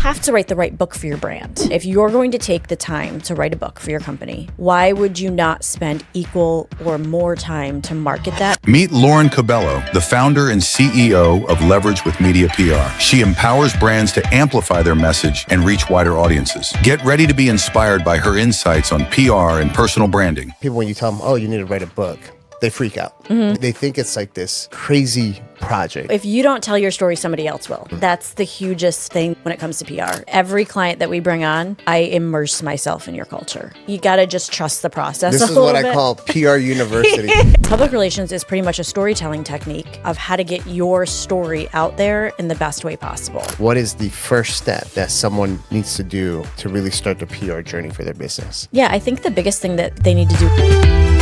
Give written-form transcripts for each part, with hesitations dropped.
have to write the right book for your brand. If you're going to take the time to write a book for your company, why would you not spend equal or more time to market that? Meet Lauren Cobello, the founder and CEO of Leverage with Media PR. She empowers brands to amplify their message and reach wider audiences. Get ready to be inspired by her insights on PR and personal branding. People, when you tell them, oh, you need to write a book, they freak out. They think it's like this crazy project. If you don't tell your story, somebody else will. That's the hugest thing when it comes to PR. Every client that we bring on, I immerse myself in your culture. You got to just trust the process. This is what I call PR University. Public relations is pretty much a storytelling technique of how to get your story out there in the best way possible. What is the first step that someone needs to do to really start the PR journey for their business? Yeah, I think the biggest thing that they need to do.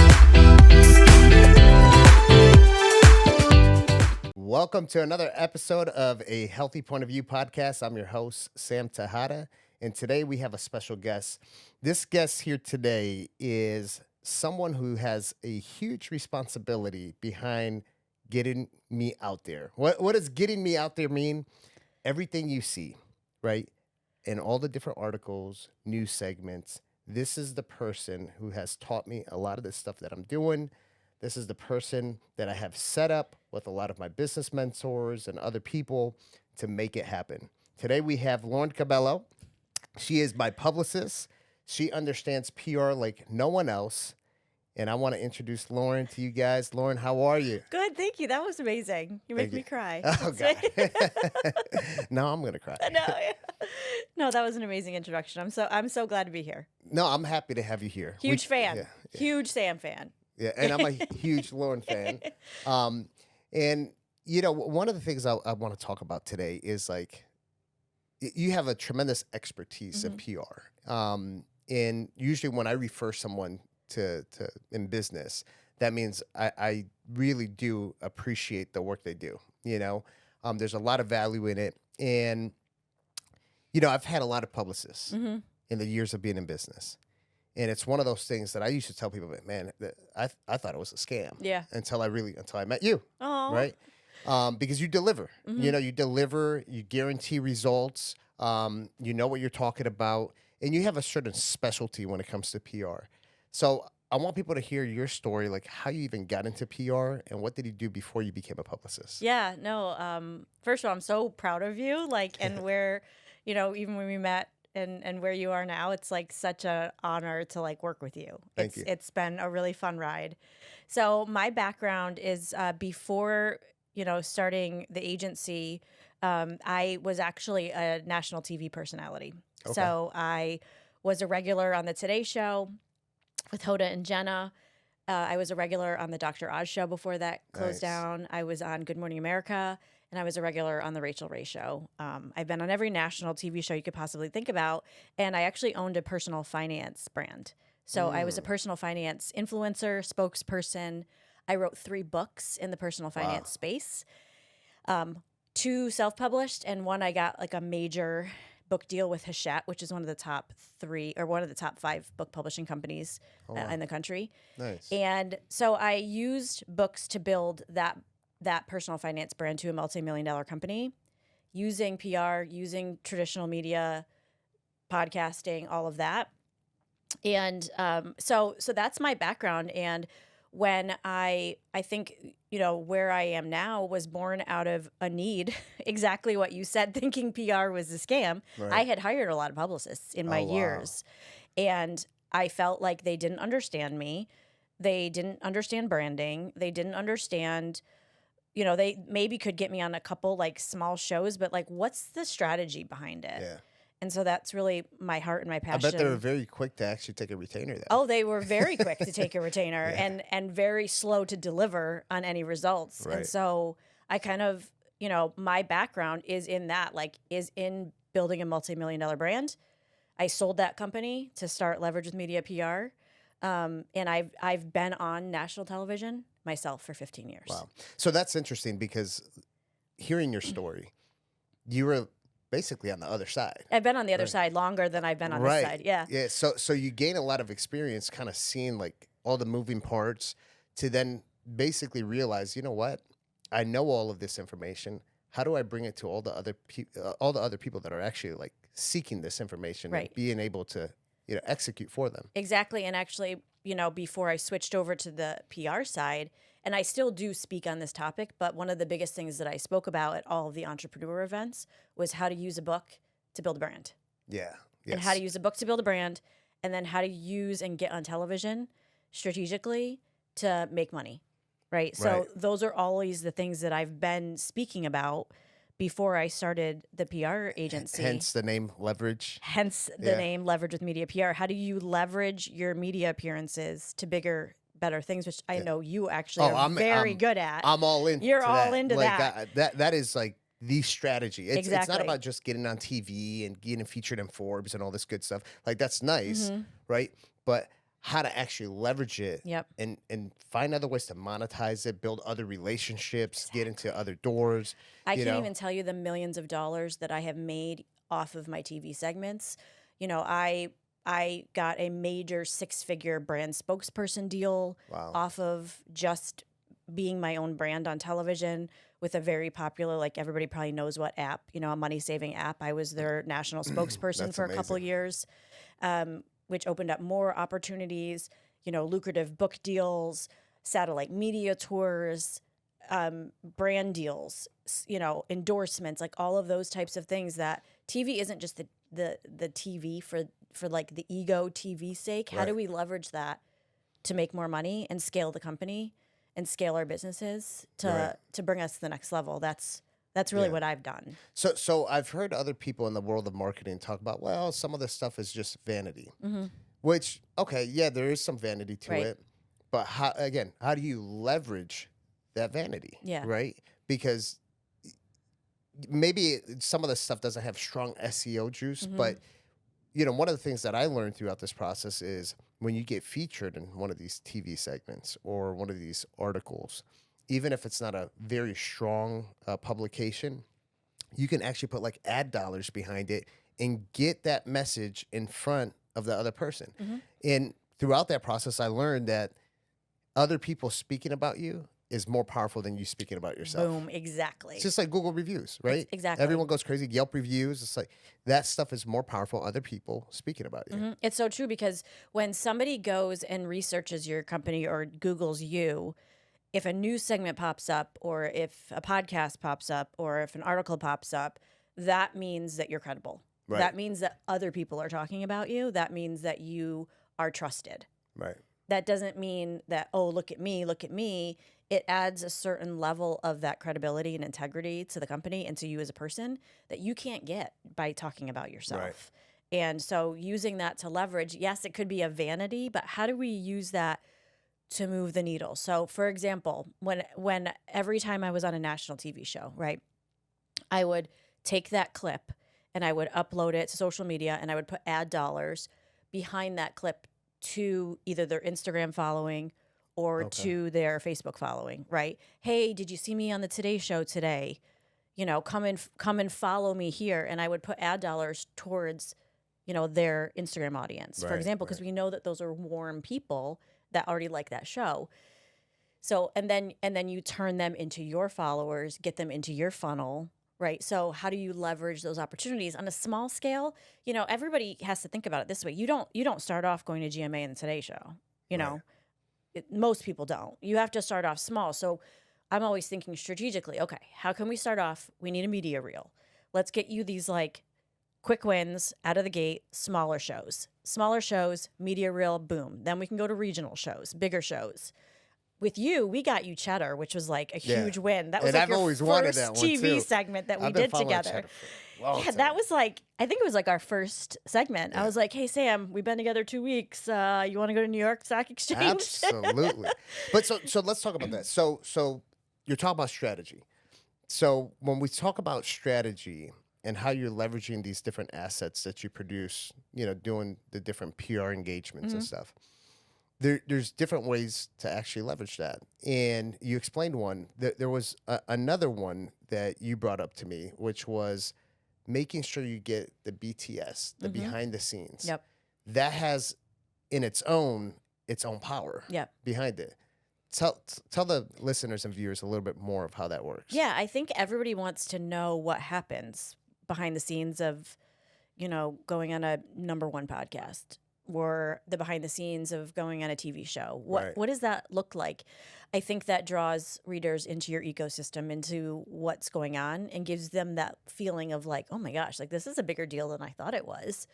Welcome to another episode of A Healthy Point of View podcast. I'm your host, Sam Tejada, and today we have a special guest. This guest here today is someone who has a huge responsibility behind getting me out there. What does getting me out there mean? Everything you see, right? In all the different articles, news segments, this is the person who has taught me a lot of the stuff that I'm doing. This is the person that I have set up with a lot of my business mentors and other people to make it happen. Today we have Lauren Cobello. She is my publicist. She understands PR like no one else. And I want to introduce Lauren to you guys. Lauren, how are you? Good, thank you. That was amazing. You make me cry. Oh, God. No, I'm going to cry. No, that was an amazing introduction. I'm so glad to be here. No, I'm happy to have you here. Huge fan. Yeah. Huge Sam fan. Yeah, and I'm a huge Lauren fan. And, you know, one of the things I want to talk about today is, like, you have a tremendous expertise in PR. And usually when I refer someone to in business, that means I really do appreciate the work they do, you know. There's a lot of value in it. And, you know, I've had a lot of publicists in the years of being in business. And it's one of those things that I used to tell people, man, I thought it was a scam. Yeah. Until I met you. Oh. Right? Because you deliver. You know, you deliver, you guarantee results, you know what you're talking about, and you have a certain specialty when it comes to PR. So I want people to hear your story, like how you even got into PR and what did you do before you became a publicist? Yeah, no. First of all, I'm so proud of you. Like, and where, you know, even when we met, and where you are now, it's like such an honor to like work with you. Thank you. It's been a really fun ride. So my background is before, you know, starting the agency, I was actually a national TV personality. Okay. So I was a regular on the Today Show with Hoda and Jenna. I was a regular on the Dr. Oz show before that closed down. I was on Good Morning America. And I was a regular on the Rachel Ray Show. I've been on every national TV show you could possibly think about. And I actually owned a personal finance brand. So I was a personal finance influencer, spokesperson. I wrote 3 books in the personal finance space. 2 self-published, and 1 I got like a major book deal with Hachette, which is one of the top 3 or one of the top 5 book publishing companies in the country. Nice. And so I used books to build that personal finance brand to a multi-million-dollar company using PR, using traditional media, podcasting, all of that. And so that's my background. And when I think, you know, where I am now was born out of a need, exactly what you said, thinking PR was a scam. Right. I had hired a lot of publicists in my years, and I felt like they didn't understand me. They didn't understand branding. They didn't understand, you know, they maybe could get me on a couple like small shows, but like, what's the strategy behind it? Yeah. And so that's really my heart and my passion. I bet they were very quick to actually take a retainer then. Oh, they were very quick to take a retainer and very slow to deliver on any results. Right. And so I kind of, you know, my background is in that, like, is in building a multi-million-dollar brand. I sold that company to start Leverage with Media PR. And I've been on national television myself for 15 years. Wow. So that's interesting because hearing your story, you were basically on the other side. I've been on the other side longer than I've been on this side. Yeah. Yeah. So you gain a lot of experience kind of seeing like all the moving parts to then basically realize, you know what? I know all of this information. how do I bring it to all the other people that are actually like seeking this information Right. and being able to, execute for them? Exactly. And actually, before I switched over to the PR side, and I still do speak on this topic, but one of the biggest things that I spoke about at all of the entrepreneur events was how to use a book to build a brand. Yeah. And how to use a book to build a brand, and then how to use and get on television strategically to make money, right? So those are always the things that I've been speaking about before I started the PR agency. Hence the name Leverage. Hence the name Leverage with Media PR. How do you leverage your media appearances to bigger, better things, which I know you actually are very good at. I'm all in. You're all into that. That is like the strategy. It's not Exactly. about just getting on TV and getting featured in Forbes and all this good stuff. Like that's nice, right? But how to actually leverage it and find other ways to monetize it, build other relationships, get into other doors. I can't even tell you the millions of dollars that I have made off of my TV segments. I got a major 6-figure brand spokesperson deal off of just being my own brand on television with a very popular, like everybody probably knows what app, a money-saving app. I was their national spokesperson for a couple years, which opened up more opportunities, lucrative book deals, satellite media tours, brand deals, endorsements, like all of those types of things. That TV isn't just the TV for like the ego TV sake. How do we leverage that to make more money and scale the company and scale our businesses to bring us to the next level? That's really what I've done. So I've heard other people in the world of marketing talk about, well, some of this stuff is just vanity, which, okay, yeah, there is some vanity to it. But how do you leverage that vanity? Yeah. Right? Because maybe some of the stuff doesn't have strong SEO juice, but one of the things that I learned throughout this process is when you get featured in one of these TV segments or one of these articles, even if it's not a very strong publication, you can actually put like ad dollars behind it and get that message in front of the other person. And throughout that process, I learned that other people speaking about you is more powerful than you speaking about yourself. Boom, exactly. It's just like Google reviews, right? Exactly. Everyone goes crazy. Yelp reviews. It's like that stuff is more powerful. Other people speaking about you. It's so true, because when somebody goes and researches your company or Googles you, if a news segment pops up or if a podcast pops up or if an article pops up, that means that you're credible. Right. That means that other people are talking about you. That means that you are trusted. Right. That doesn't mean that, oh, look at me, look at me. It adds a certain level of that credibility and integrity to the company and to you as a person that you can't get by talking about yourself. Right. And so using that to leverage, yes, it could be a vanity, but how do we use that to move the needle? So, for example, when every time I was on a national TV show, right, I would take that clip and I would upload it to social media and I would put ad dollars behind that clip to either their Instagram following or to their Facebook following, right? Hey, did you see me on the Today Show today? Come and follow me here. And I would put ad dollars towards, their Instagram audience, for example, because we know that those are warm people that already like that show. So, and then you turn them into your followers, get them into your funnel, right? So how do you leverage those opportunities on a small scale? Everybody has to think about it this way. You don't start off going to GMA and the Today Show, most people don't. You have to start off small. So I'm always thinking strategically, okay, how can we start off? We need a media reel. Let's get you these like quick wins out of the gate, smaller shows, media reel, boom. Then we can go to regional shows, bigger shows. With you, we got you Cheddar, which was like a huge win. That was like your first TV segment that we did together. Yeah, that was like, I think it was like our first segment. Yeah. I was like, hey, Sam, we've been together 2 weeks. You want to go to New York Stock Exchange? Absolutely. But so let's talk about that. So you're talking about strategy. So when we talk about strategy and how you're leveraging these different assets that you produce, doing the different PR engagements and stuff, there's different ways to actually leverage that. And you explained one. There was another one that you brought up to me, which was making sure you get the BTS, the behind the scenes. Yep. That has in its own power yep. behind it. tell the listeners and viewers a little bit more of how that works. Yeah, I think everybody wants to know what happens behind the scenes of, going on a #1 podcast or the behind the scenes of going on a TV show. What does that look like? I think that draws readers into your ecosystem, into what's going on, and gives them that feeling of like, oh my gosh, like this is a bigger deal than I thought it was.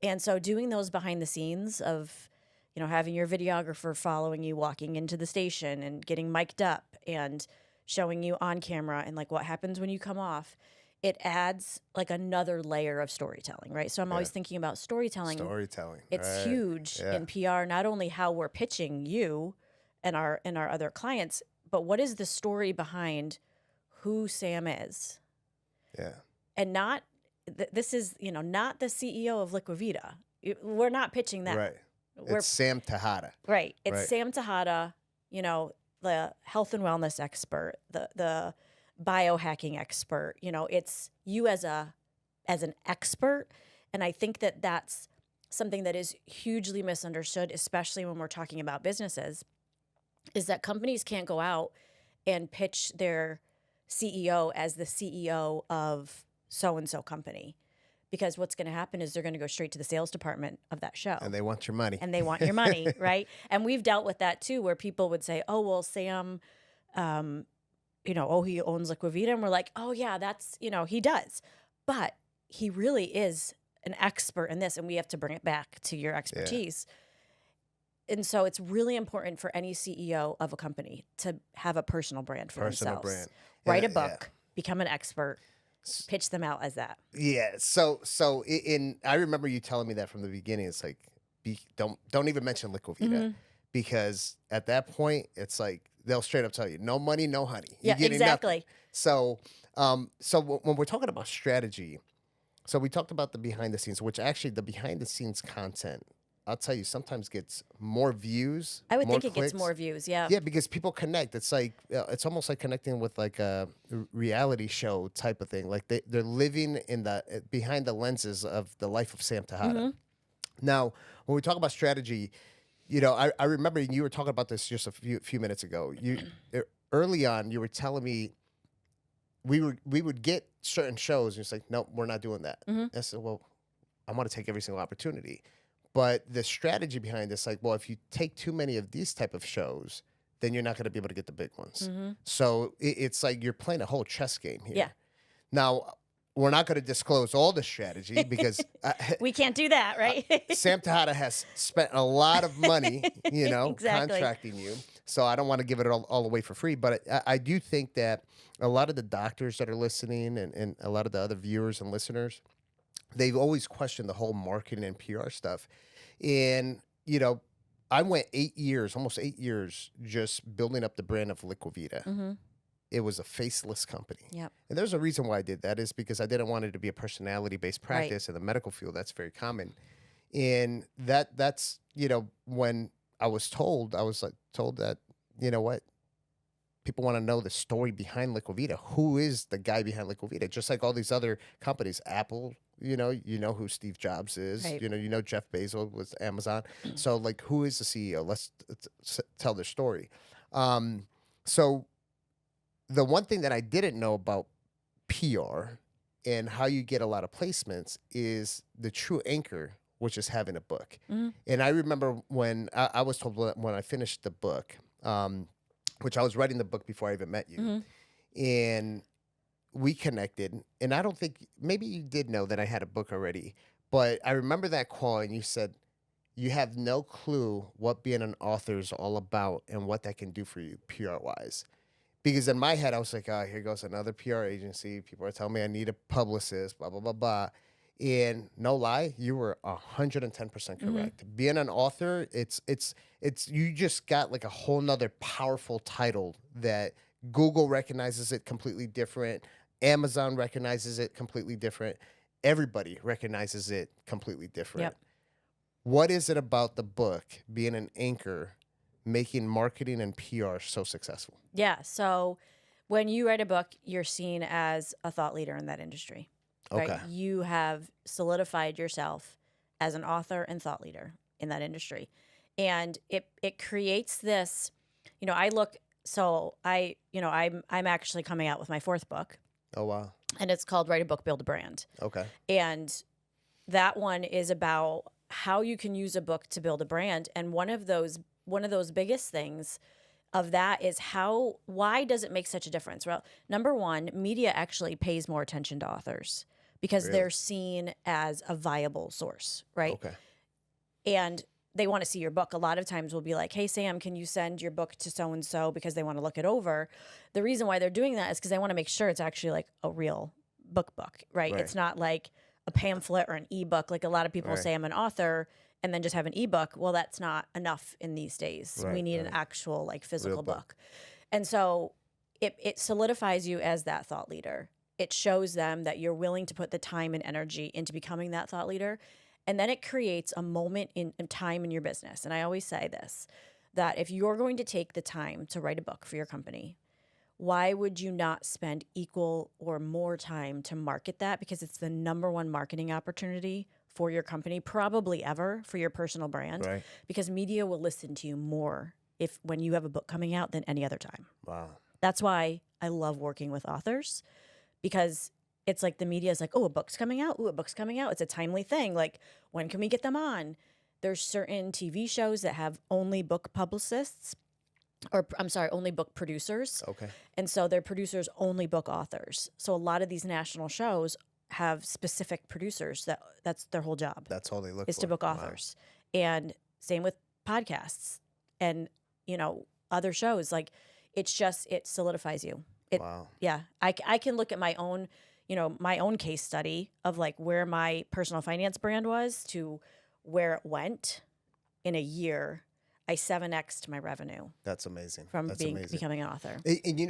And so doing those behind the scenes of, having your videographer following you, walking into the station and getting mic'd up and showing you on camera and like what happens when you come off, it adds like another layer of storytelling, right? So I'm always thinking about storytelling. It's huge in PR, not only how we're pitching you and our other clients, but what is the story behind who Sam is? Yeah. And not this is, not the CEO of Liquivita. We're not pitching that. Right. It's Sam Tejada. Right. It's Sam Tejada, the health and wellness expert, the biohacking expert. It's you as an expert. And I think that that's something that is hugely misunderstood, especially when we're talking about businesses, is that companies can't go out and pitch their CEO as the CEO of so-and-so company. Because what's going to happen is they're going to go straight to the sales department of that show. And they want your money. Right? And we've dealt with that too, where people would say, oh, well, Sam, he owns Liquivita. And we're like, oh, yeah, that's, he does. But he really is an expert in this, and we have to bring it back to your expertise. Yeah. And so it's really important for any CEO of a company to have a personal brand for themselves. Write a book, become an expert. Pitch them out as that. Yeah. So I remember you telling me that from the beginning. It's like, don't even mention Liquivita, because at that point it's like they'll straight up tell you, no money, no honey. You're getting exactly. Nothing. So when we're talking about strategy, so we talked about the behind the scenes, which actually the behind the scenes content, I'll tell you, sometimes gets more views. I would think clicks. It gets more views, yeah. Yeah, because people connect. It's like it's almost like connecting with like a reality show type of thing. Like they're living in behind the lenses of the life of Sam Tejada. Now, when we talk about strategy, I remember you were talking about this just a few minutes ago. Early on, you were telling me we would get certain shows, and it's like, no, we're not doing that. I said, well, I want to take every single opportunity. But the strategy behind this, like, well, if you take too many of these type of shows, then you're not going to be able to get the big ones. So it's like you're playing a whole chess game here. Yeah. Now, we're not going to disclose all the strategy because we can't do that, right? Sam Tejada has spent a lot of money, contracting you. So I don't want to give it all away for free. But I do think that a lot of the doctors that are listening and a lot of the other viewers and listeners, they've always questioned the whole marketing and PR stuff. And, I went almost 8 years, just building up the brand of Liquivita. It was a faceless company. Yep. And there's a reason why I did that, is because I didn't want it to be a personality-based practice. In the medical field. That's very common. And that's, when I was told that, what? People want to know the story behind Liquivita. Who is the guy behind Liquivita? Just like all these other companies, Apple, you know who Steve Jobs is. Right. Jeff Bezos with Amazon. So, like, who is the CEO? Let's tell their story. So the one thing that I didn't know about PR and how you get a lot of placements is the true anchor, which is having a book. And I remember when I was told when I finished the book, which I was writing the book before I even met you. And we connected. And I don't think, maybe you did know that I had a book already, but I remember that call and you said, you have no clue what being an author is all about and what that can do for you PR-wise. Because in my head, I was like, oh, here goes another PR agency. People are telling me I need a publicist, blah, blah, blah, blah. And no lie, you were 110% correct. Being an author, it's you just got like a whole nother powerful title that Google recognizes it completely different. Amazon recognizes it completely different. Everybody recognizes it completely different. Yep. What is it about the book, being an anchor, making marketing and PR so successful? Yeah. So when you write a book, you're seen as a thought leader in that industry. Right? Okay. You have solidified yourself as an author and thought leader in that industry. And it creates this, I look, so I'm actually coming out with my 4th book, Oh, wow. and it's called Write a Book, Build a Brand. Okay. And that one is about how you can use a book to build a brand. And one of those biggest things of that is why does it make such a difference? Well, number one, media actually pays more attention to authors because Really? they're seen as a viable source, right? Okay. And they want to see your book. A lot of times we'll be like, hey, Sam, can you send your book to so-and-so because they want to look it over? The reason why they're doing that is because they want to make sure it's actually like a real book, right? Right. It's not like a pamphlet or an ebook. Like a lot of people Right. say I'm an author and then just have an ebook. Well, that's not enough in these days. We Right, need an right. actual like physical Real book. book. And so it solidifies you as that thought leader. It shows them that you're willing to put the time and energy into becoming that thought leader. And then it creates a moment in time in your business. And I always say this, that if you're going to take the time to write a book for your company, why would you not spend equal or more time to market that? Because it's the number one marketing opportunity for your company, probably ever, for your personal brand. Right. Because media will listen to you more when you have a book coming out than any other time. Wow. That's why I love working with authors, because it's like the media is like, oh, a book's coming out. Oh, a book's coming out. It's a timely thing. Like, when can we get them on? There's certain TV shows that have only book publicists, or I'm sorry, only book producers. Okay. And so their producers only book authors. So a lot of these national shows have specific producers that's their whole job That's all they look is for. to book Wow. authors. And same with podcasts and, other shows. Like, it solidifies you. Wow. Yeah. I can look at my own case study of like where my personal finance brand was to where it went in a year. I 7x'd my revenue That's amazing. from That's amazing. becoming an author. And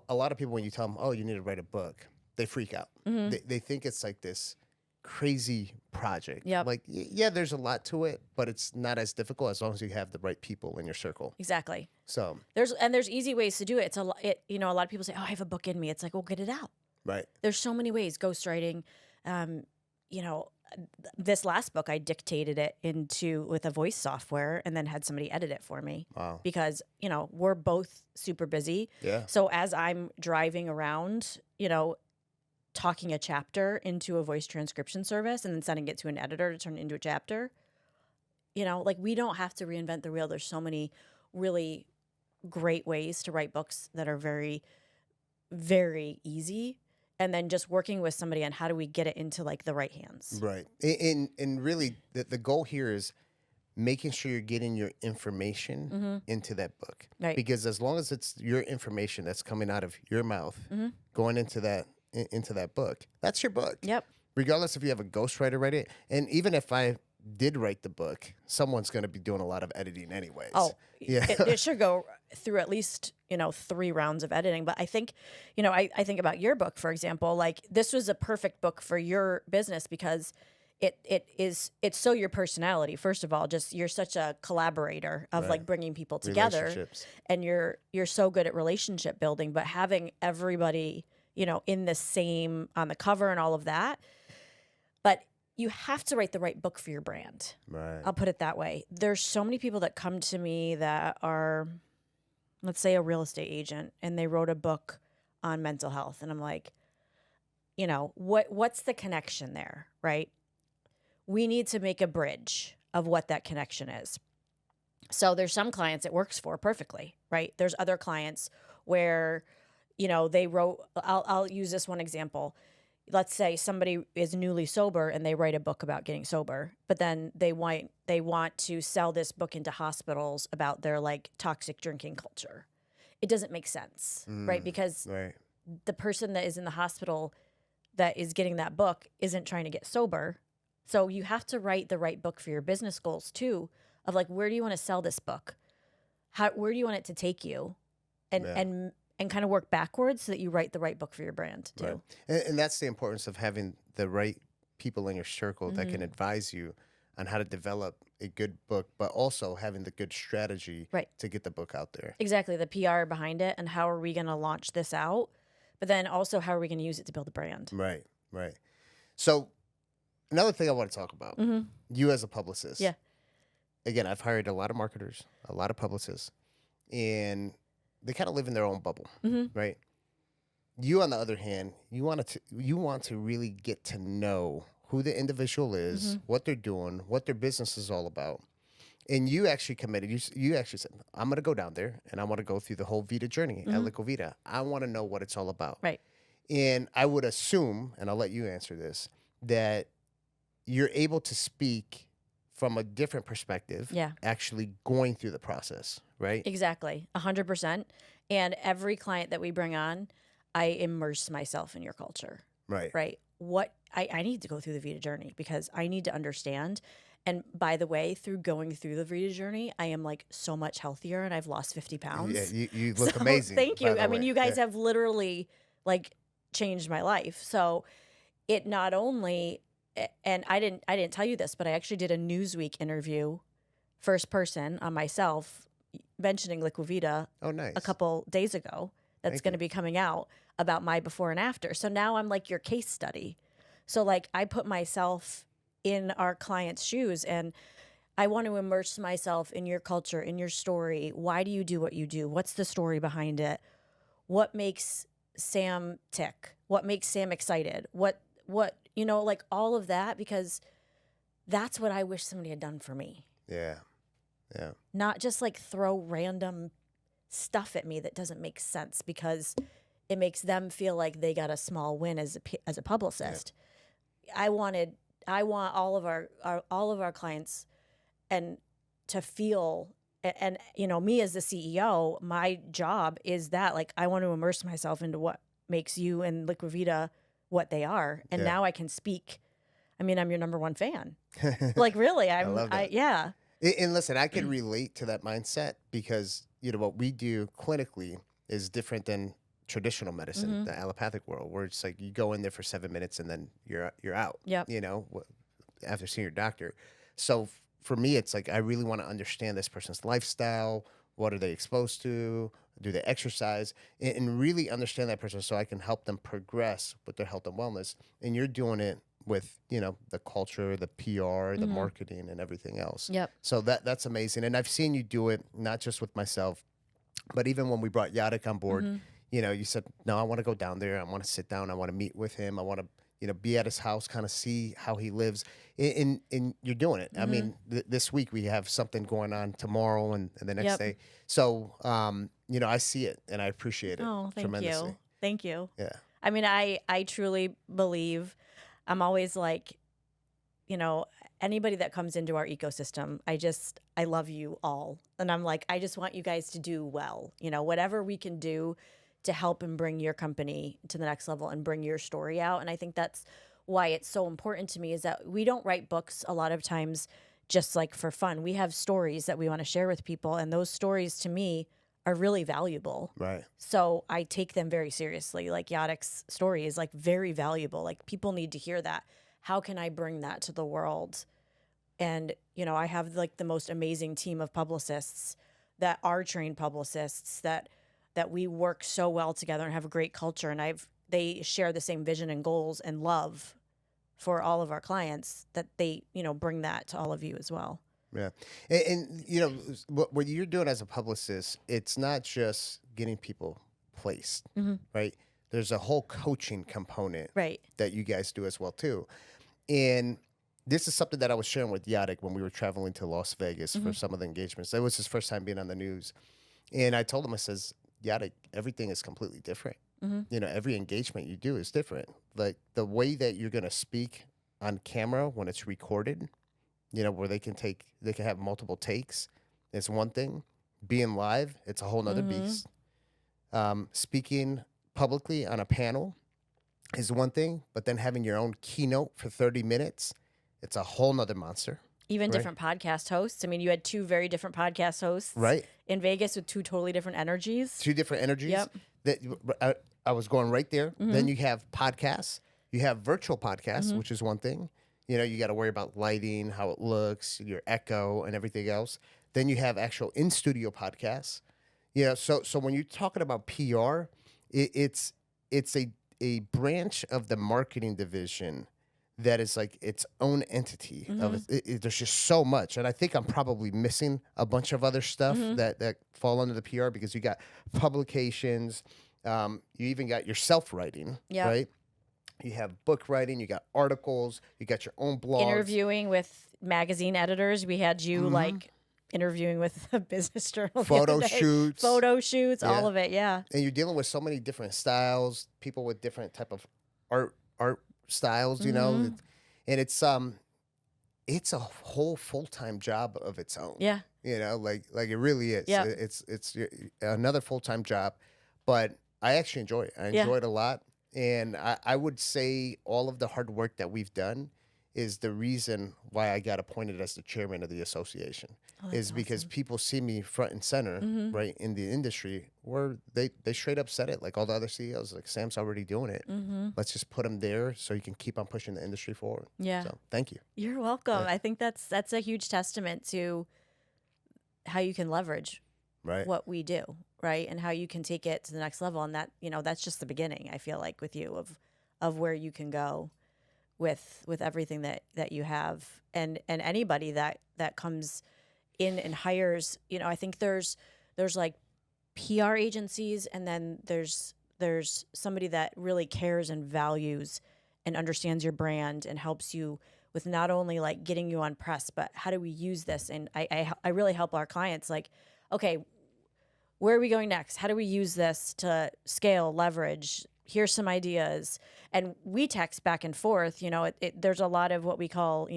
a lot of people, when you tell them, oh, you need to write a book, they freak out. Mm-hmm. They think it's like this crazy project. Yep. Like, yeah, there's a lot to it, but it's not as difficult as long as you have the right people in your circle. Exactly. So, There's easy ways to do it. A lot of people say, oh, I have a book in me. It's like, well, get it out. right. There's so many ways. Ghostwriting, this last book, I dictated it with a voice software and then had somebody edit it for me. Wow. Because, we're both super busy. Yeah. So as I'm driving around, talking a chapter into a voice transcription service and then sending it to an editor to turn it into a chapter, like, we don't have to reinvent the wheel. There's so many really great ways to write books that are very, very easy. And then just working with somebody on how do we get it into like the right hands. Right. And really, the goal here is making sure you're getting your information into that book. Right. Because as long as it's your information that's coming out of your mouth, going into that book, that's your book. Yep. Regardless if you have a ghostwriter write it. And even if I did write the book, someone's going to be doing a lot of editing anyways. Oh, yeah. it should go through at least, 3 rounds of editing. But I think, I think about your book, for example, like, this was a perfect book for your business because it's so your personality. First of all, just you're such a collaborator of like bringing people together, Relationships. and you're so good at relationship building, but having everybody, in the same, on the cover and all of that. But you have to write the right book for your brand. Right. I'll put it that way. There's so many people that come to me that are, let's say, a real estate agent, and they wrote a book on mental health. And I'm like, what's the connection there, right? We need to make a bridge of what that connection is. So there's some clients it works for perfectly, right? There's other clients where, they wrote, I'll use this one example. Let's say somebody is newly sober and they write a book about getting sober, but then they want to sell this book into hospitals about their like toxic drinking culture. It doesn't make sense, right? Because the person that is in the hospital that is getting that book isn't trying to get sober. So you have to write the right book for your business goals too, of like, where do you want to sell this book? Where do you want it to take you? And kind of work backwards so that you write the right book for your brand too. Right. And that's the importance of having the right people in your circle that can advise you on how to develop a good book, but also having the good strategy to get the book out there. Exactly. The PR behind it and how are we going to launch this out? But then also how are we going to use it to build a brand? Right. So another thing I want to talk about, you as a publicist. Yeah. Again, I've hired a lot of marketers, a lot of publicists, and they kind of live in their own bubble, Mm-hmm. right? You, on the other hand, you want to really get to know who the individual is, Mm-hmm. what they're doing, what their business is all about. And you actually committed. You actually said, "I'm going to go down there and I want to go through the whole Vita journey at Mm-hmm. Lico Vita. I want to know what it's all about." Right. And I would assume, and I'll let you answer this, that you're able to speak from a different perspective, Yeah. actually going through the process, right? Exactly. 100%. And every client that we bring on, I immerse myself in your culture. Right. Right. What I need to go through the Vita journey because I need to understand. And by the way, through going through the Vita journey, I am like so much healthier and I've lost 50 pounds. Yeah, you look So, amazing. Thank by you. the I mean, way. you guys Yeah. have literally like changed my life. So it not only and I didn't tell you this, but I actually did a Newsweek interview, first person on myself, mentioning Liquid Vita Oh, nice. a couple days ago. That's Thank going to you. be coming out about my before and after. So now I'm like your case study. So like I put myself in our client's shoes and I want to immerse myself in your culture, in your story. Why do you do what you do? What's the story behind it? What makes Sam tick? What makes Sam excited? What like all of that, because that's what I wish somebody had done for me. Yeah. Yeah. Not just like throw random stuff at me that doesn't make sense because it makes them feel like they got a small win as a publicist. I want all of our clients and to feel and me as the CEO, my job is that like I want to immerse myself into what makes you and Liquid Vita what they are, and Yeah. now I can speak. I mean, I'm your number one fan. Like really, I love that. yeah. And listen, I can relate to that mindset because what we do clinically is different than traditional medicine, Mm-hmm. the allopathic world, where it's like you go in there for 7 minutes and then you're out. Yep. After seeing your doctor. So for me, it's like I really want to understand this person's lifestyle. What are they exposed to? Do they exercise? And really understand that person so I can help them progress with their health and wellness. And you're doing it with the culture, the PR, the Mhm. marketing, and everything else. Yep. So that's amazing. And I've seen you do it not just with myself, but even when we brought Yadek on board. Mhm. You said, no, I want to go down there. I want to sit down. I want to meet with him. I want to be at his house, kind of see how he lives. And you're doing it. I Mhm. mean, this week we have something going on tomorrow and the next Yep. day. So, I see it and I appreciate it Oh, thank tremendously. you. Thank you. Yeah. I mean, I truly believe, I'm always like, anybody that comes into our ecosystem, I love you all. And I'm like, I just want you guys to do well. Whatever we can do to help and bring your company to the next level and bring your story out. And I think that's why it's so important to me is that we don't write books a lot of times just like for fun. We have stories that we want to share with people. And those stories to me are really valuable. Right. So I take them very seriously. Like Yadek's story is like very valuable. Like people need to hear that. How can I bring that to the world? And, I have like the most amazing team of publicists that are trained publicists that we work so well together and have a great culture. And they share the same vision and goals and love for all of our clients that they, bring that to all of you as well. Yeah. And what you're doing as a publicist, it's not just getting people placed, Mhm. right? There's a whole coaching component Right. that you guys do as well too. And this is something that I was sharing with Yadek when we were traveling to Las Vegas for some of the engagements. It was his first time being on the news. And I told him, I says, Yadek, everything is completely different. Mhm. Every engagement you do is different. Like the way that you're going to speak on camera when it's recorded, where they can have multiple takes, is one thing. Being live, it's a whole nother beast. Speaking publicly on a panel is one thing, but then having your own keynote for 30 minutes, it's a whole nother monster. Even Right. different podcast hosts. I mean, you had two very different podcast hosts Right. in Vegas with two totally different energies. Two different energies. Yep. That I was going right there. Then you have podcasts. You have virtual podcasts, which is one thing. You got to worry about lighting, how it looks, your echo, and everything else. Then you have actual in-studio podcasts. So when you're talking about PR, it's a branch of the marketing division that is like its own entity of there's just so much, and I think I'm probably missing a bunch of other stuff that fall under the PR, because you got publications, you even got your self-writing, Yep. right? You have book writing, you got articles, you got your own blogs. Interviewing with magazine editors. We had you like interviewing with a business journal. Photo the other day. shoots. Photo shoots, all Yeah. of it. Yeah. And you're dealing with so many different styles, people with different type of art styles, you know, and it's a whole full-time job of its own. Yeah. You know, like it really is. Yeah. It's another full-time job, but I actually enjoy it. I enjoy it a lot, and I would say all of the hard work that we've done is the reason why I got appointed as the chairman of the association. Is because people see me front and center, right, in the industry, where they straight up said it, like all the other CEOs, like, Sam's already doing it. Let's just put him there so you can keep on pushing the industry forward. Yeah. So thank you. You're welcome. I think that's a huge testament to how you can leverage Right. what we do, right? And how you can take it to the next level. And that, that's just the beginning, I feel like, with you of where you can go with everything that you have. And anybody that comes in and hires, I think there's like PR agencies, and then there's somebody that really cares and values and understands your brand and helps you with not only like getting you on press, but how do we use this? And I really help our clients, like, okay, where are we going next? How do we use this to scale, leverage? Here's some ideas. And we text back and forth. There's a lot of what we call,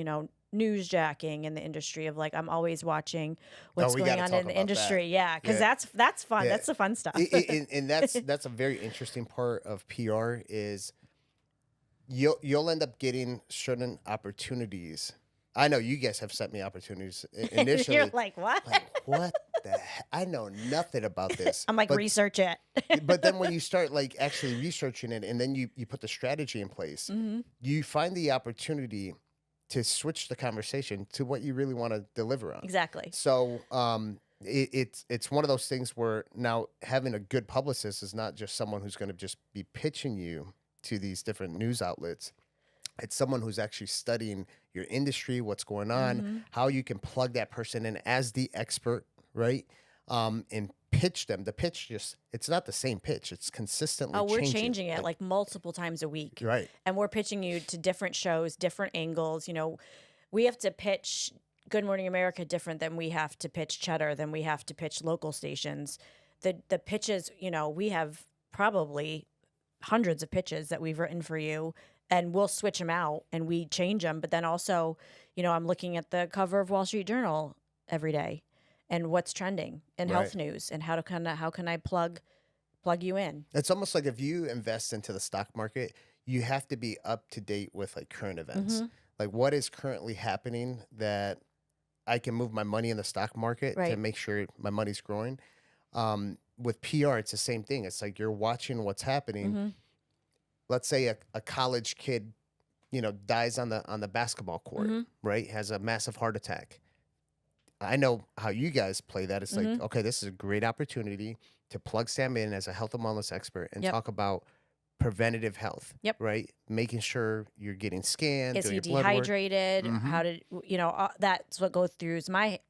newsjacking in the industry of like, I'm always watching what's going on in the industry. Yeah, because that's fun. Yeah. That's the fun stuff. And that's a very interesting part of PR is you'll end up getting certain opportunities. I know you guys have sent me opportunities initially. You're like, what? Like, what the heck? I know nothing about this. I'm like, research it. But then when you start like actually researching it, and then you put the strategy in place, you find the opportunity to switch the conversation to what you really want to deliver on. Exactly. So it's one of those things where now having a good publicist is not just someone who's going to just be pitching you to these different news outlets. It's someone who's actually studying your industry, what's going on, how you can plug that person in as the expert, right? And pitch them. The pitch it's not the same pitch. It's consistently we're changing. changing it like multiple times a week. Right. And we're pitching you to different shows, different angles. We have to pitch Good Morning America different than we have to pitch Cheddar, than we have to pitch local stations. The pitches, we have probably hundreds of pitches that we've written for you, and we'll switch them out and we change them. But then also, I'm looking at the cover of Wall Street Journal every day and what's trending in health news, and how can I plug you in. It's almost like if you invest into the stock market, you have to be up to date with like current events. Like what is currently happening that I can move my money in the stock market to make sure my money's growing. With PR, it's the same thing. It's like you're watching what's happening. Let's say a college kid, dies on the basketball court, right? Has a massive heart attack. I know how you guys play that. It's like, okay, this is a great opportunity to plug Sam in as a health and wellness expert and talk about preventative health, right? Making sure you're getting scanned. Is he dehydrated? How did that's what goes through my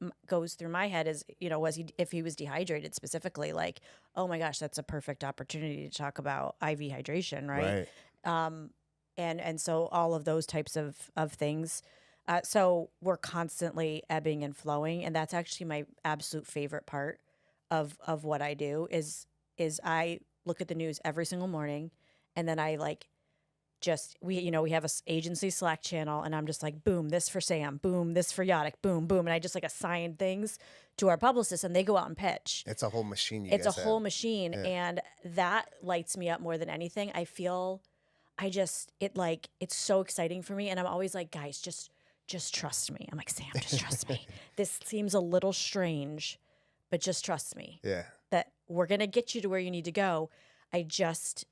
head is, if he was dehydrated specifically, like, oh my gosh, that's a perfect opportunity to talk about IV hydration, right? And so all of those types of things. So we're constantly ebbing and flowing, and that's actually my absolute favorite part of what I do is I look at the news every single morning. And then I we have a agency Slack channel, and I'm just like, boom, this for Sam, boom, this for Yadic, boom, boom. And I just like assign things to our publicists, and they go out and pitch. It's a whole machine. It's a whole machine. And that lights me up more than anything. I feel it's so exciting for me. And I'm always like, guys, just trust me. I'm like, Sam, just trust me. This seems a little strange, but just trust me. Yeah. That we're going to get you to where you need to go. I just,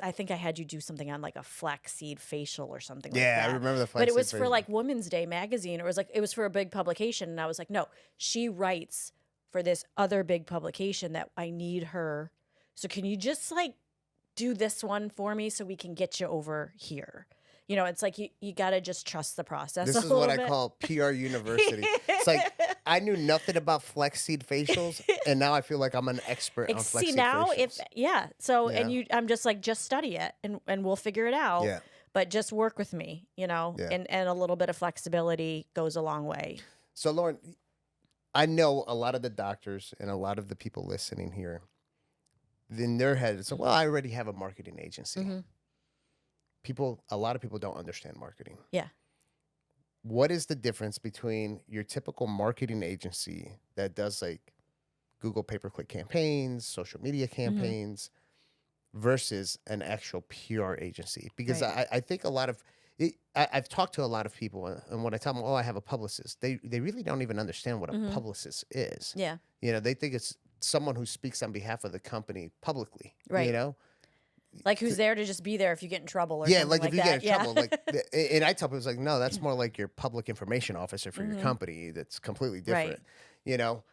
I think I had you do something on like a flaxseed facial or something like that. Yeah, I remember the flaxseed But it was facial. for like Women's Day magazine. It was for a big publication. And I was like, no, she writes for this other big publication that I need her. So can you just like do this one for me so we can get you over here? You know, it's like you got to just trust the process. This a is what little I bit. call PR university. It's like I knew nothing about flex seed facials, and now I feel like I'm an expert on flex See seed now, facials. so Yeah. and I'm just like, just study it and we'll figure it out. Yeah. But just work with me, you know, Yeah. and a little bit of flexibility goes a long way. So, Lauren, I know a lot of the doctors and a lot of the people listening here, in their head, it's like, well, I already have a marketing agency. A lot of people don't understand marketing. Yeah. What is the difference between your typical marketing agency that does like Google pay-per-click campaigns, social media campaigns, versus an actual PR agency? Because Right. I think a lot of I've talked to a lot of people, and when I tell them, "Oh, I have a publicist," they really don't even understand what a publicist is. Yeah. You know, they think it's someone who speaks on behalf of the company publicly. Right. You know, Like who's there to just be there if you get in trouble or yeah, something like like if you that. get in trouble, like, and I tell people, it's like, no, that's more like your public information officer for your company. That's completely different. Right. You know,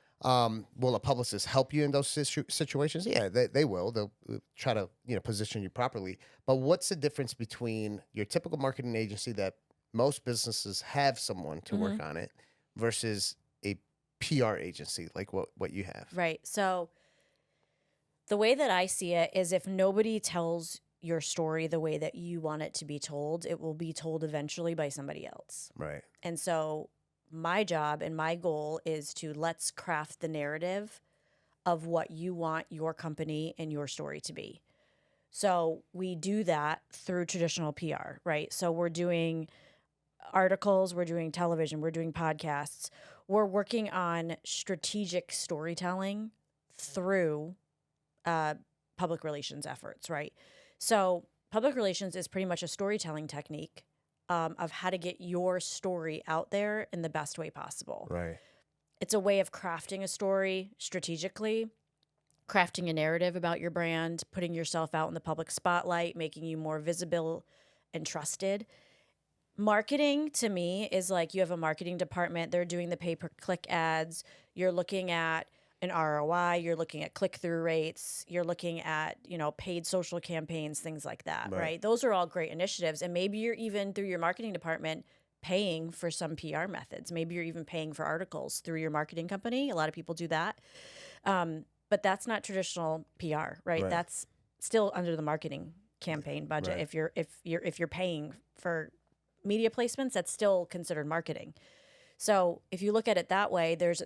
will a publicist help you in those situations? Yeah, they will. They'll try to, you know, position you properly. But what's the difference between your typical marketing agency that most businesses have someone to work on it versus a PR agency like what you have? Right. So the way that I see it is if nobody tells your story the way that you want it to be told, it will be told eventually by somebody else. Right. And so my job and my goal is to let's craft the narrative of what you want your company and your story to be. So we do that through traditional PR, right? So we're doing articles, we're doing television, we're doing podcasts. We're working on strategic storytelling through public relations efforts, right? So public relations is pretty much a storytelling technique of how to get your story out there in the best way possible. Right. It's a way of crafting a story strategically, crafting a narrative about your brand, putting yourself out in the public spotlight, making you more visible and trusted. Marketing to me is like you have a marketing department, they're doing the pay-per-click ads, you're looking at an ROI, you're looking at click-through rates, you're looking at, you know, paid social campaigns, things like that, right? Those are all great initiatives. And maybe you're even through your marketing department paying for some PR methods. Maybe you're even paying for articles through your marketing company. A lot of people do that. But that's not traditional PR, right? That's still under the marketing campaign budget. Right. If you're paying for media placements, that's still considered marketing. So if you look at it that way, there's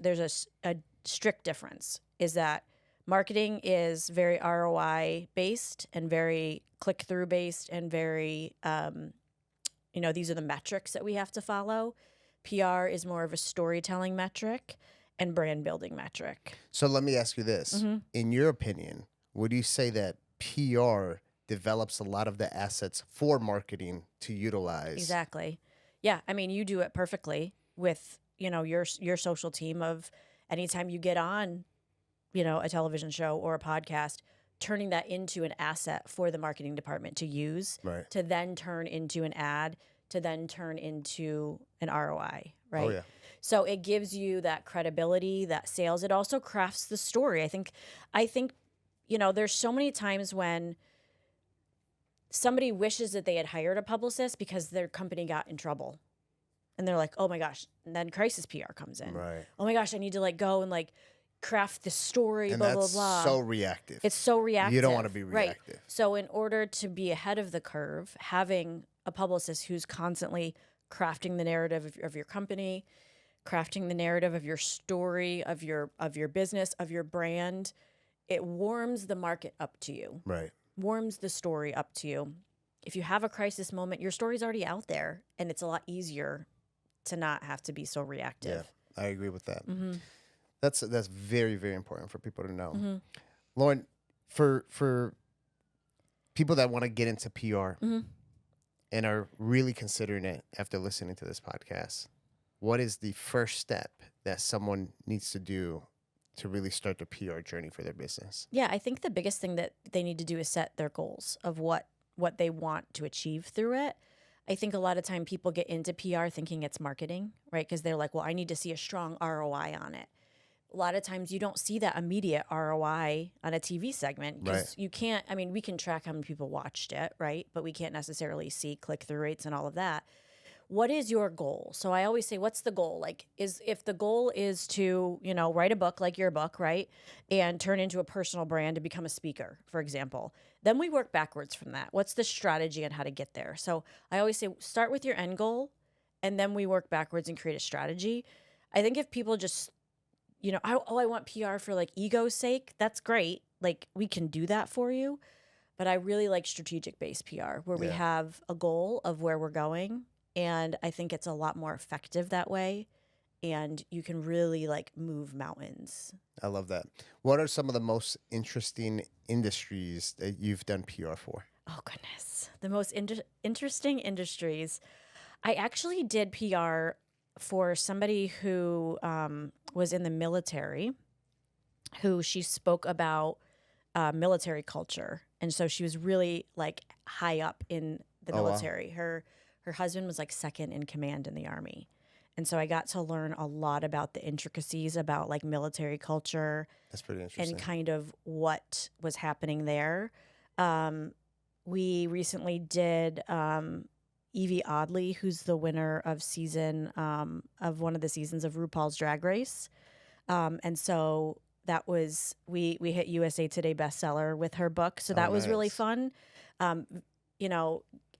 a strict difference, is that marketing is very ROI based and very click through based and very, you know, these are the metrics that we have to follow. PR is more of a storytelling metric and brand building metric. So let me ask you this. In your opinion, would you say that PR develops a lot of the assets for marketing to utilize? Exactly. Yeah. I mean, you do it perfectly with, you know, your social team of anytime you get on, you know, a television show or a podcast, turning that into an asset for the marketing department to use, to then turn into an ad, to then turn into an ROI, right? Oh, yeah. So it gives you that credibility, that sales. It also crafts the story. I think, you know, there's so many times when somebody wishes that they had hired a publicist because their company got in trouble. And they're like, oh my gosh. And then crisis PR comes in. Right. Oh my gosh, I need to like go and like craft the story, And blah, that's blah, blah. so reactive. It's so reactive. You don't want to be reactive. Right. So in order to be ahead of the curve, having a publicist who's constantly crafting the narrative of your company, crafting the narrative of your story, of your business, of your brand, it warms the market up to you. Right. Warms the story up to you. If you have a crisis moment, your story's already out there, and it's a lot easier to not have to be so reactive. Yeah, I agree with that. Mm-hmm. That's very, very important for people to know. Lauren, for people that want to get into PR and are really considering it after listening to this podcast, what is the first step that someone needs to do to really start the PR journey for their business? Yeah, I think the biggest thing that they need to do is set their goals of what they want to achieve through it. I think a lot of time people get into PR thinking it's marketing, right? Because they're like, well, I need to see a strong ROI on it. a lot of times you don't see that immediate ROI on a TV segment because Right. you can't, I mean, we can track how many people watched it, right? But we can't necessarily see click-through rates and all of that. What is your goal? So I always say, what's the goal? Like, if the goal is to, write a book like your book, right? And turn into a personal brand and become a speaker, for example, then we work backwards from that. What's the strategy on how to get there? So I always say, start with your end goal and then we work backwards and create a strategy. I think if people just, I want PR for like ego's sake, that's great. Like we can do that for you. But I really like strategic based PR where we Yeah. have a goal of where we're going. And I think it's a lot more effective that way. And you can really like move mountains. I love that. What are some of the most interesting industries that you've done PR for? Oh, goodness. The most interesting industries. I actually did PR for somebody who was in the military, who she spoke about military culture. And so she was really like high up in the Oh, wow. military. Her husband was like second in command in the Army. And so I got to learn a lot about the intricacies about like military culture That's pretty interesting. and kind of what was happening there. We recently did Evie Oddly, who's the winner of of one of the seasons of RuPaul's Drag Race. And so that was, we hit USA Today bestseller with her book. So that was really nice. fun.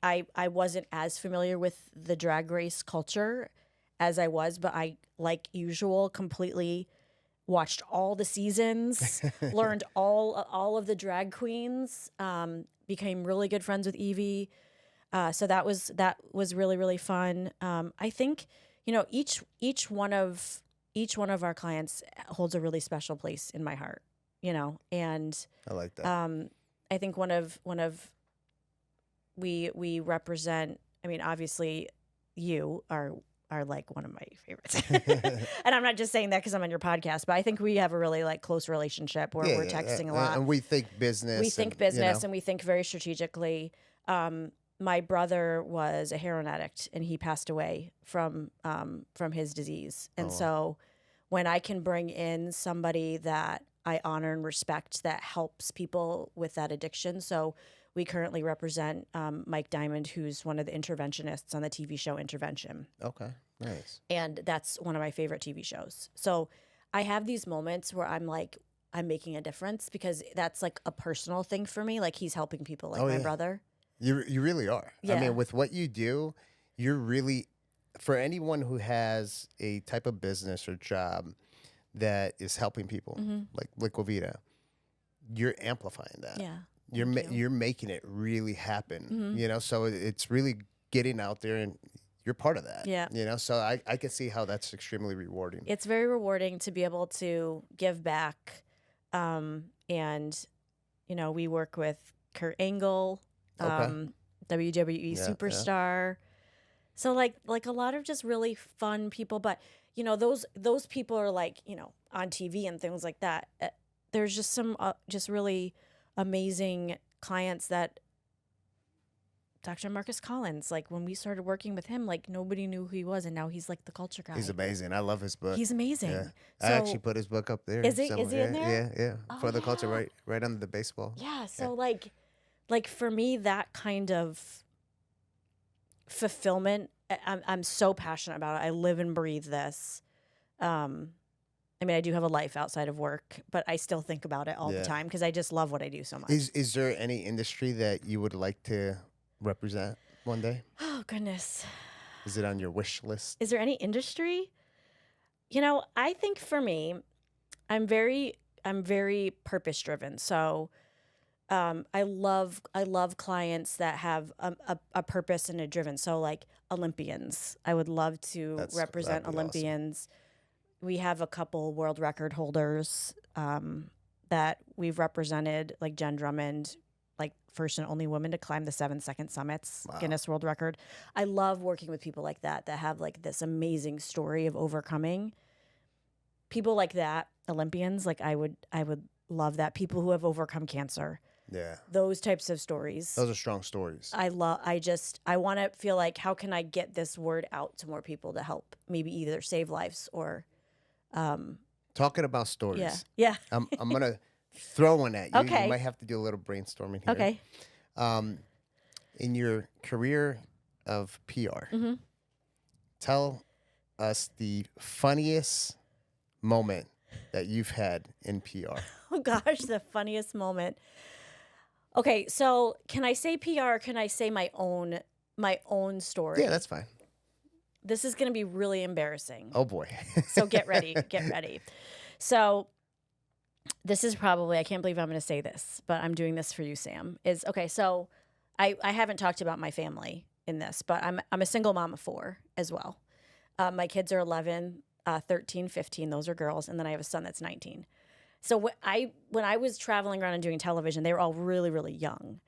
I wasn't as familiar with the drag race culture as I was, but I, like usual, completely watched all the seasons, learned all of the drag queens, became really good friends with Evie. So that was really, really fun. I think, each one of our clients holds a really special place in my heart, and I like that. I think we represent, I mean, obviously you are like one of my favorites. And I'm not just saying that because I'm on your podcast, but I think we have a really like close relationship where we're texting a lot. And we think business. We think business and we think very strategically. My brother was a heroin addict and he passed away from his disease. And so when I can bring in somebody that I honor and respect that helps people with that addiction. So we currently represent Mike Diamond, who's one of the interventionists on the TV show Intervention. Okay, nice. And that's one of my favorite TV shows. So I have these moments where I'm like, I'm making a difference because that's like a personal thing for me. Like he's helping people like my brother. You really are. Yeah. I mean, with what you do, you're really, for anyone who has a type of business or job that is helping people, like Liquavita, you're amplifying that. Yeah. You're making it really happen, so it's really getting out there and you're part of that. Yeah. So I can see how that's extremely rewarding. It's very rewarding to be able to give back. And, we work with Kurt Angle, WWE superstar. So like a lot of just really fun people, but those people are like, on TV and things like that. There's just some just really amazing clients that Dr. Marcus Collins, like when we started working with him, like nobody knew who he was, and now he's like the culture guy. He's amazing. I love his book. He's amazing. Yeah. So, I actually put his book up there. Is he in there? Yeah. Oh, For the culture, yeah. right under the baseball. Yeah. So like for me, that kind of fulfillment, I'm so passionate about it. I live and breathe this. I mean, I do have a life outside of work, but I still think about it all the time because I just love what I do so much. Is there any industry that you would like to represent one day? Oh, goodness. Is it on your wish list? Is there any industry? I think for me, I'm very purpose driven. So I love clients that have a purpose and a driven. So like Olympians, I would love to represent that'd be Olympians. Awesome. We have a couple world record holders that we've represented, like Jen Drummond, like first and only woman to climb the 7-second summits, Guinness World Record. I love working with people like that have like this amazing story of overcoming. People like that, Olympians, like I would love that. People who have overcome cancer. Yeah. Those types of stories. Those are strong stories. I want to feel like, how can I get this word out to more people to help maybe either save lives or Talking about stories. Yeah. I'm gonna throw one at you. Okay. You might have to do a little brainstorming here. Okay. In your career of PR, tell us the funniest moment that you've had in PR. Oh gosh, the funniest moment. Okay, so can I say PR or can I say my own story? Yeah, that's fine. This is going to be really embarrassing. Oh boy. So get ready, get ready. So this is probably, I can't believe I'm going to say this, but I'm doing this for you, Sam. Okay, so I haven't talked about my family in this, but I'm a single mom of 4 as well. My kids are 11, 13, 15. Those are girls. And then I have a son that's 19. So when I was traveling around and doing television, they were all really, really young.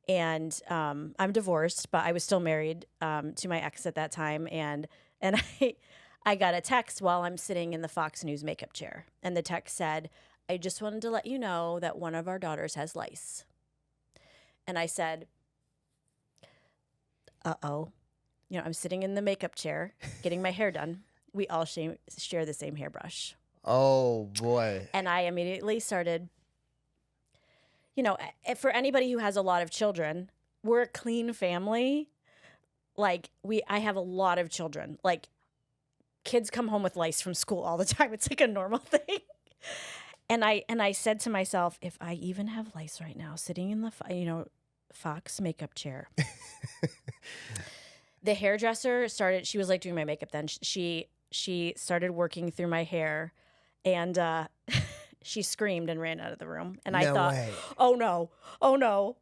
And I'm divorced, but I was still married to my ex at that time. And I got a text while I'm sitting in the Fox News makeup chair. And the text said, "I just wanted to let you know that one of our daughters has lice." And I said, uh-oh. You know, I'm sitting in the makeup chair getting my hair done. We all share the same hairbrush. Oh boy. And I immediately started, you know, for anybody who has a lot of children, we're a clean family. Like I have a lot of children. Like kids come home with lice from school all the time. It's like a normal thing. And I said to myself, if I even have lice right now, sitting in the Fox makeup chair. The hairdresser she was like doing my makeup then. She started working through my hair and she screamed and ran out of the room. And I thought, way. oh no.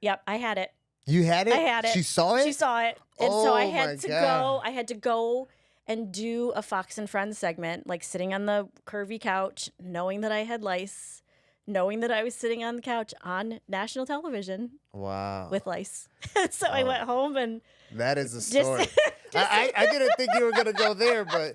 Yep, I had it. You had it? I had it. She saw it? She saw it. And so I Oh, had my to God. go. I had to go and do a Fox and Friends segment, like sitting on the curvy couch, knowing that I had lice, knowing that I was sitting on the couch on national television Wow. with lice. So I went home and That is a story. I didn't think you were going to go there, but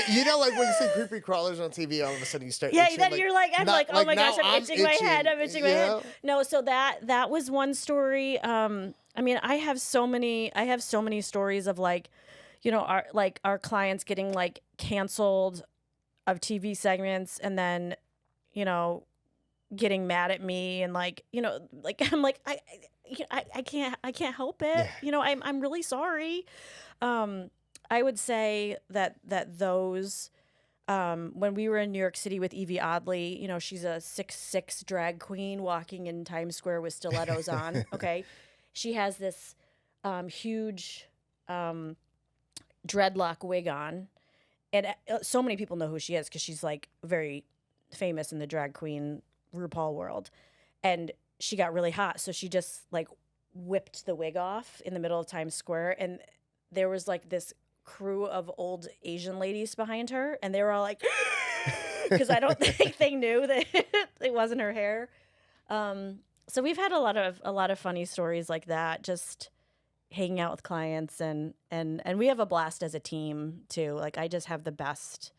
you know, like when you see creepy crawlers on TV, all of a sudden you start itching. then you're like, I'm like, oh my gosh, I'm itching my head. I'm itching my you head. know? No, so that was one story. I mean, I have so many stories of like, you know, our clients getting like canceled of TV segments and then, you know, getting mad at me and like, you know, like I'm like I can't help it. Yeah. You know, I'm really sorry. I would say that those when we were in New York City with Evie Oddly, you know, she's a 6'6" drag queen walking in Times Square with stilettos on. Okay, she has this huge dreadlock wig on, and so many people know who she is because she's like very famous in the drag queen RuPaul world, and she got really hot, so she just like whipped the wig off in the middle of Times Square, and there was like this crew of old Asian ladies behind her, and they were all like, because I don't think they knew that it wasn't her hair. So we've had a lot of funny stories like that, just hanging out with clients, and we have a blast as a team too. Like I just have the best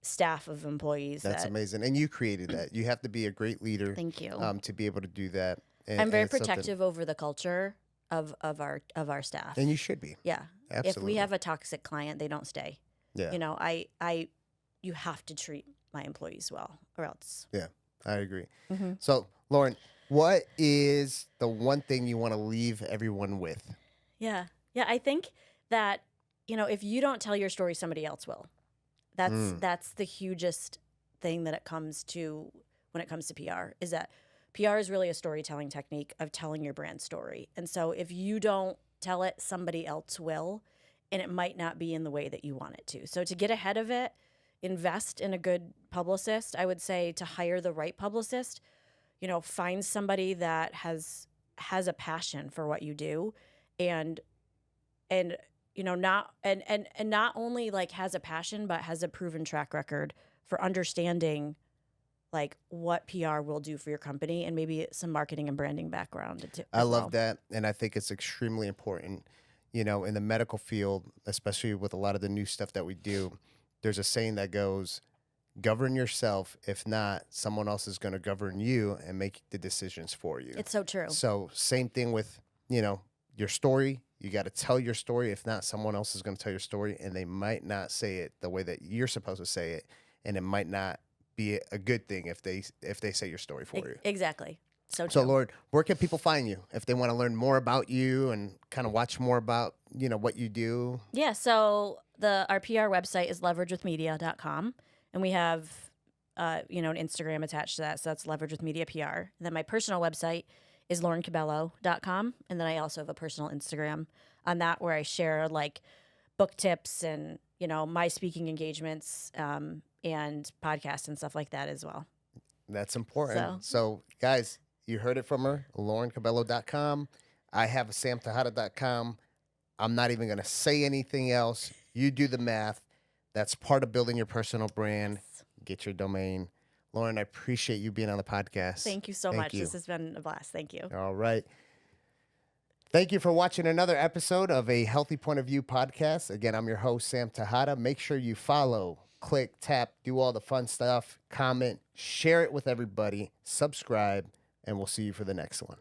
staff of employees. That's amazing. And you created that. You have to be a great leader. Thank you. To be able to do that. I'm very protective over the culture of our staff. And you should be. Yeah. Absolutely. If we have a toxic client, they don't stay. Yeah. You know, you have to treat my employees well, or else. Yeah, I agree. Mm-hmm. So, Lauren, what is the one thing you want to leave everyone with? Yeah. I think that, you know, if you don't tell your story, somebody else will. That's the hugest thing that when it comes to PR, is that PR is really a storytelling technique of telling your brand story. And so if you don't tell it, somebody else will, and it might not be in the way that you want it to. So to get ahead of it, invest in a good publicist. I would say to hire the right publicist, you know, find somebody that has a passion for what you do, and you know, not only like has a passion, but has a proven track record for understanding like what PR will do for your company, and maybe some marketing and branding background. I love that. And I think it's extremely important, you know, in the medical field, especially with a lot of the new stuff that we do. There's a saying that goes, govern yourself. If not, someone else is going to govern you and make the decisions for you. It's so true. So same thing with, you know, your story. You got to tell your story. If not, someone else is going to tell your story, and they might not say it the way that you're supposed to say it. and it might not be a good thing if they say your story for you. Exactly. So So, true. Lord, where can people find you if they want to learn more about you and kind of watch more about, what you do? Yeah, so our PR website is leveragewithmedia.com, and we have an Instagram attached to that, so that's Leverage with Media PR. And then my personal website is laurencobello.com, and then I also have a personal Instagram on that where I share like book tips and my speaking engagements and podcasts and stuff like that as well. That's important. So guys, you heard it from her, laurencobello.com. I have samtejada.com. I'm not even going to say anything else. You do the math. That's part of building your personal brand. Get your domain. Lauren, I appreciate you being on the podcast. Thank you so much. This has been a blast. Thank you. All right. Thank you for watching another episode of A Healthy Point of View podcast. Again, I'm your host, Sam Tejada. Make sure you follow, click, tap, do all the fun stuff, comment, share it with everybody, subscribe, and we'll see you for the next one.